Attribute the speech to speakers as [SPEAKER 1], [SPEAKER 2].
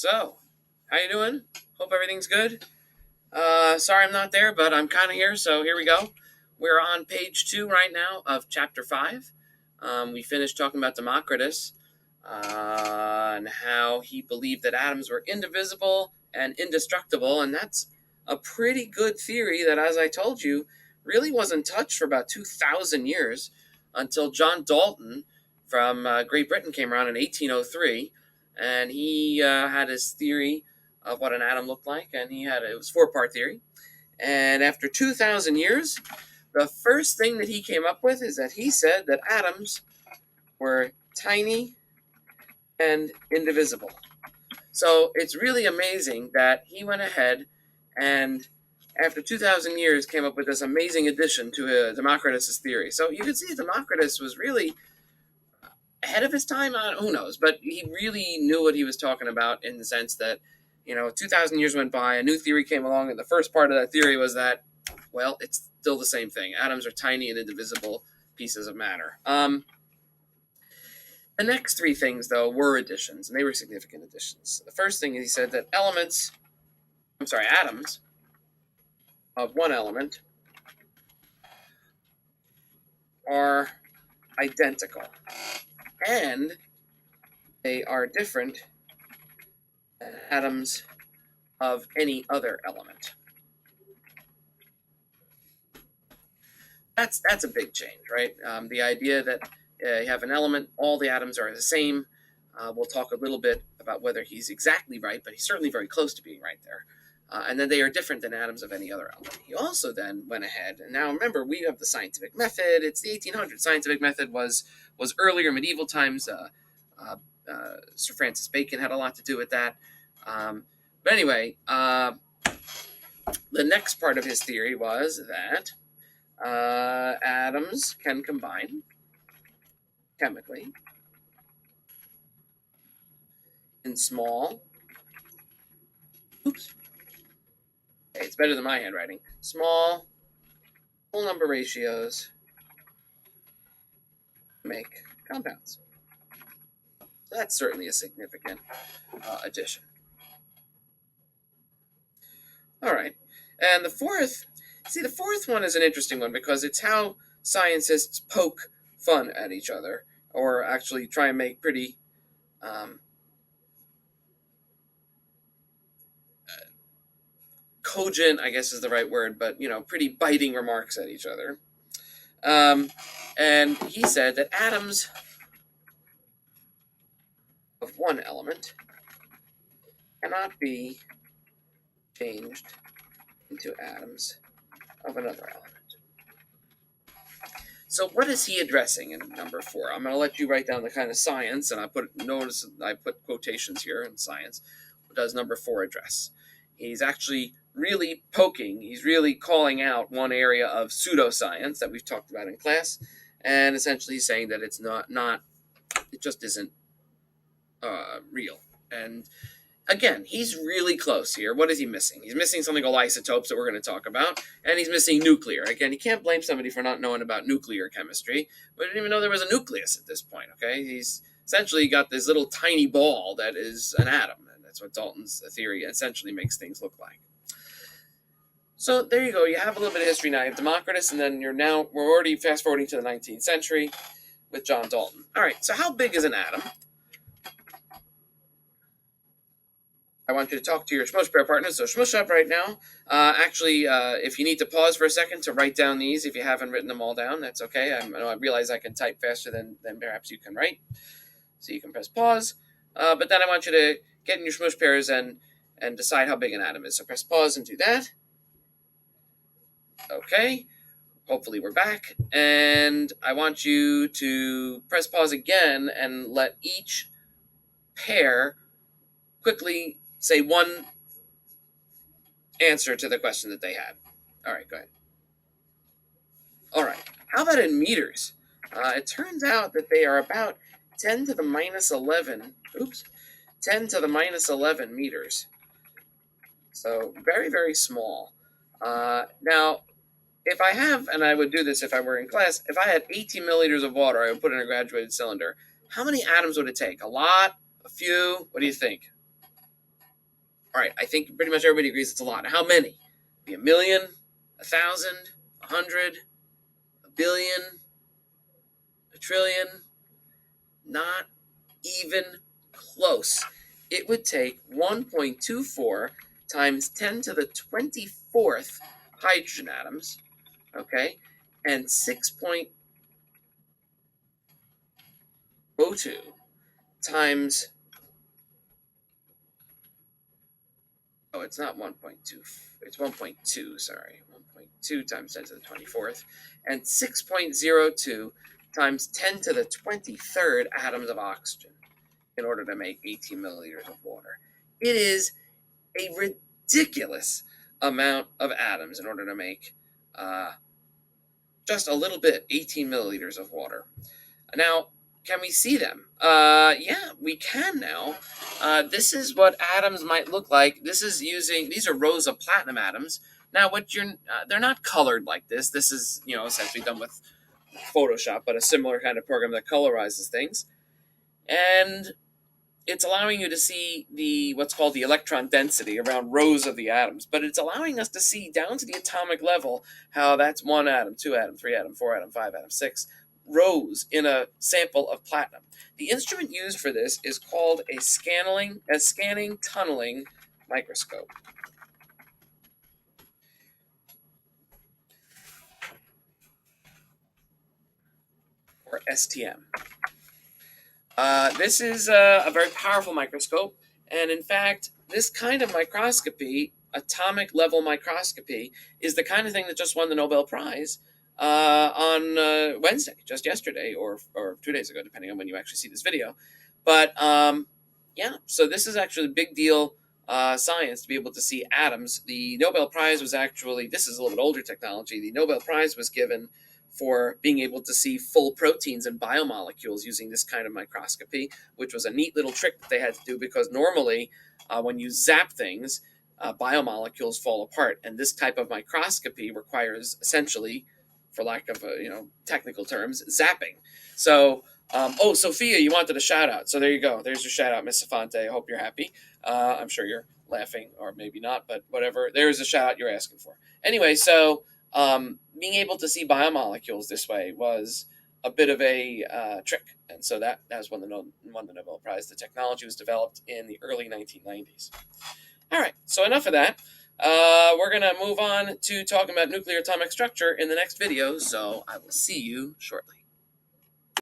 [SPEAKER 1] So, how you doing? Hope everything's good. Sorry I'm not there, but I'm kind of here, so here we go. We're on page 2 right now of chapter 5. We finished talking about Democritus and how he believed that atoms were indivisible and indestructible, and that's a pretty good theory that, as I told you, really wasn't touched for about 2,000 years until John Dalton from Great Britain came around in 1803, and he had his theory of what an atom looked like, and it was 4-part theory. And after 2,000 years, the first thing that he came up with is that he said that atoms were tiny and indivisible. So it's really amazing that he went ahead and, after 2,000 years, came up with this amazing addition to Democritus' theory. So you can see Democritus was really ahead of his time. Who knows? But he really knew what he was talking about, in the sense that, 2,000 years went by, a new theory came along, and the first part of that theory was that, well, it's still the same thing. Atoms are tiny and indivisible pieces of matter. The next 3 things, though, were additions, and they were significant additions. The first thing is he said that atoms of one element are identical, and they are different than atoms of any other element. That's a big change, right? The idea that you have an element, all the atoms are the same. We'll talk a little bit about whether he's exactly right, but he's certainly very close to being right there. And then they are different than atoms of any other element. He also then went ahead, and now remember, we have the scientific method. It's the 1800s. Scientific method was earlier, medieval times. Sir Francis Bacon had a lot to do with that. But anyway, the next part of his theory was that atoms can combine chemically in small, it's better than my handwriting, small whole number ratios to make compounds. So that's certainly a significant addition. All right. And the fourth one is an interesting one, because it's how scientists poke fun at each other, or actually try and make pretty cogent, I guess is the right word, but pretty biting remarks at each other. And he said that atoms of one element cannot be changed into atoms of another element. So what is he addressing in number 4? I'm going to let you write down the kind of science, and I put quotations here in science. What does number 4 address? He's actually really poking, he's really calling out one area of pseudoscience that we've talked about in class, and essentially saying that it's not it just isn't real. And again, he's really close here. What is he missing? He's missing something called isotopes that we're going to talk about, and he's missing nuclear. Again, you can't blame somebody for not knowing about nuclear chemistry. We didn't even know there was a nucleus at this point, okay? He's essentially got this little tiny ball that is an atom, and that's what Dalton's theory essentially makes things look like. So there you go. You have a little bit of history now. You have Democritus, and then we're already fast-forwarding to the 19th century with John Dalton. All right, so how big is an atom? I want you to talk to your Shmush pair partners, so Shmush up right now. If you need to pause for a second to write down these, if you haven't written them all down, that's okay. I realize I can type faster than perhaps you can write, so you can press pause. But then I want you to get in your Shmush pairs and decide how big an atom is. So press pause and do that. Okay. Hopefully we're back. And I want you to press pause again and let each pair quickly say one answer to the question that they had. All right, go ahead. All right. How about in meters? It turns out that they are about 10 to the minus 11. 10 to the minus 11 meters. So very, very small. Now, if I have, and I would do this if I were in class, if I had 18 milliliters of water I would put in a graduated cylinder, how many atoms would it take? A lot? A few? What do you think? All right, I think pretty much everybody agrees it's a lot. How many? Be a million, 1,000, 100, a billion, a trillion? Not even close. It would take 1.24 times 10 to the 24th hydrogen atoms, okay, and 6.02 times, oh, it's not 1.2, it's 1.2, sorry, 1.2 times 10 to the 24th, and 6.02 times 10 to the 23rd atoms of oxygen in order to make 18 milliliters of water. It is a ridiculous amount of atoms in order to make just a little bit, 18 milliliters of water. Now, can we see them? Yeah, we can now. This is what atoms might look like. These are rows of platinum atoms. Now, they're not colored like this. This is, essentially done with Photoshop, but a similar kind of program that colorizes things. And it's allowing you to see what's called the electron density around rows of the atoms, but it's allowing us to see down to the atomic level how that's 1 atom, 2 atom, 3 atom, 4 atom, 5 atom, 6 rows in a sample of platinum. The instrument used for this is called a scanning tunneling microscope, or STM. This is a very powerful microscope, and in fact, this kind of microscopy, atomic level microscopy, is the kind of thing that just won the Nobel Prize on Wednesday, just yesterday, or 2 days ago, depending on when you actually see this video. But yeah, so this is actually a big deal science to be able to see atoms. The Nobel Prize was actually, this is a little bit older technology, the Nobel Prize was given for being able to see full proteins and biomolecules using this kind of microscopy, which was a neat little trick that they had to do because normally when you zap things, biomolecules fall apart. And this type of microscopy requires essentially, for lack of technical terms, zapping. So, Sophia, you wanted a shout out. So there you go. There's your shout out, Miss Safante. I hope you're happy. I'm sure you're laughing, or maybe not, but whatever. There's a shout out you're asking for. Anyway, so being able to see biomolecules this way was a bit of a trick, and so that was won the Nobel Prize. The technology was developed in the early 1990s. All right, so enough of that. We're going to move on to talking about nuclear atomic structure in the next video, so I will see you shortly.